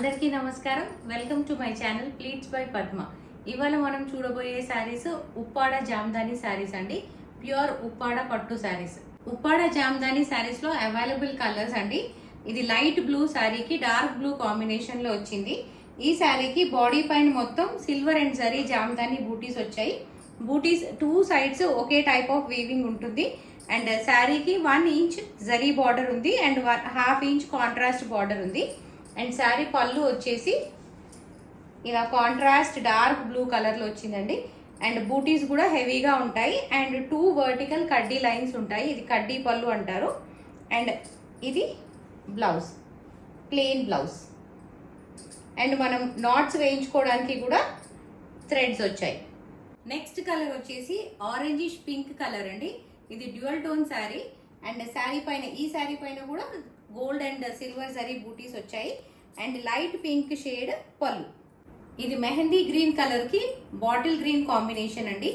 అందరికీ నమస్కారం. Welcome to my channel pleats by Padma. ఇవాళ మనం చూడబోయే శారీస్ ఉప్పాడ జామ్దాని శారీస్ అండి. ప్యూర్ ఉప్పాడ పట్టు శారీస్. ఉప్పాడ జామ్దాని శారీస్ లో అవైలబుల్ కలర్స్ అండి. ఇది లైట్ బ్లూ శారీకి డార్క్ బ్లూ కాంబినేషన్ లో వచ్చింది. ఈ శారీకి బాడీ పైన మొత్తం సిల్వర్ అండ్ జరీ జామ్దాని బూటీస్ వచ్చాయి. బూటీస్ టూ సైడ్స్ ఒకే టైప్ ఆఫ్ వీవింగ్ ఉంటుంది. అండ్ శారీకి 1 ఇంచ్ జరీ బార్డర్ ఉంది అండ్ 1/2 ఇంచ్ కాంట్రాస్ట్ బార్డర్ ఉంది. అండ్ శారీ పళ్ళు వచ్చేసి ఇలా కాంట్రాస్ట్ డార్క్ బ్లూ కలర్ లో వచ్చిందండి. అండ్ బూటీస్ కూడా హెవీగా ఉంటాయి అండ్ 2 వర్టికల్ కడ్డీ లైన్స్ ఉంటాయి. ఇది కడ్డీ పళ్ళు అంటారు. అండ్ ఇది బ్లౌజ్, ప్లెయిన్ బ్లౌజ్. అండ్ మనం నాట్స్ వేయించుకోవడానికి కూడా థ్రెడ్స్ వచ్చాయి. నెక్స్ట్ కలర్ వచ్చేసి ఆరెంజిష్ పింక్ కలర్ అండి. ఇది dual tone sari. And sari పైన ఈ శారీ పైన కూడా గోల్డ్ అండ్ సిల్వర్ జరీ బూటీస్ వచ్చాయి. అండ్ లైట్ పింక్ షేడ్ పళ్ళు. ఇది మెహందీ గ్రీన్ కలర్ కి బాటిల్ గ్రీన్ కాంబినేషన్ అండి.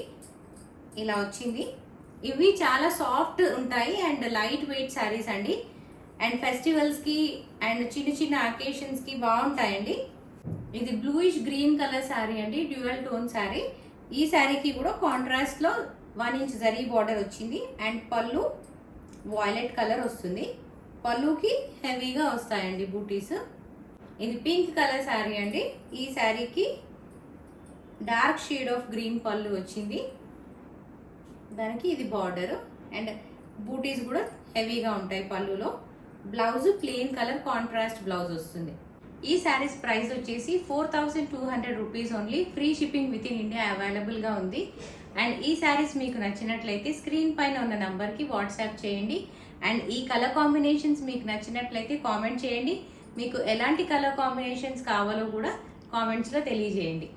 ఇలా వచ్చింది. ఇవి చాలా సాఫ్ట్ ఉంటాయి అండ్ లైట్ వెయిట్ శారీస్ అండి. అండ్ ఫెస్టివల్స్ కి అండ్ చిన్న చిన్న అకేషన్స్ కి బాగుంటాయండి. ఇది బ్లూయిష్ గ్రీన్ కలర్ శారీ అండి, డ్యూయల్ టోన్ శారీ. ఈ శారీకి కూడా కాంట్రాస్ట్ లో 1 ఇంచ్ జరీ బార్డర్ వచ్చింది. అండ్ పళ్ళు వాయిలెట్ కలర్ వస్తుంది. పళ్ళుకి హెవీగా వస్తాయండి బూటీస్. ఇది పింక్ కలర్ శారీ అండి. ఈ శారీకి డార్క్ షేడ్ ఆఫ్ గ్రీన్ పళ్ళు వచ్చింది. దానికి ఇది బార్డర్ అండ్ బూటీస్ కూడా హెవీగా ఉంటాయి పళ్ళులో. Blouse plain colour contrast blouse వస్తుంది. ఈ శారీస్ ప్రైస్ వచ్చేసి 4200 rupees only. Free shipping with in India available గా ఉంది. అండ్ ఈ శారీస్ మీకు నచ్చినట్లయితే స్క్రీన్ పైన ఉన్న నంబర్ కి వాట్సాప్ చేయండి. అండ్ ఈ కలర్ కాంబినేషన్స్ మీకు నచ్చినట్లయితే కామెంట్ చేయండి. మీకు ఎలాంటి కలర్ కాంబినేషన్స్ కావాలో కూడా కామెంట్స్ లో తెలియజేయండి.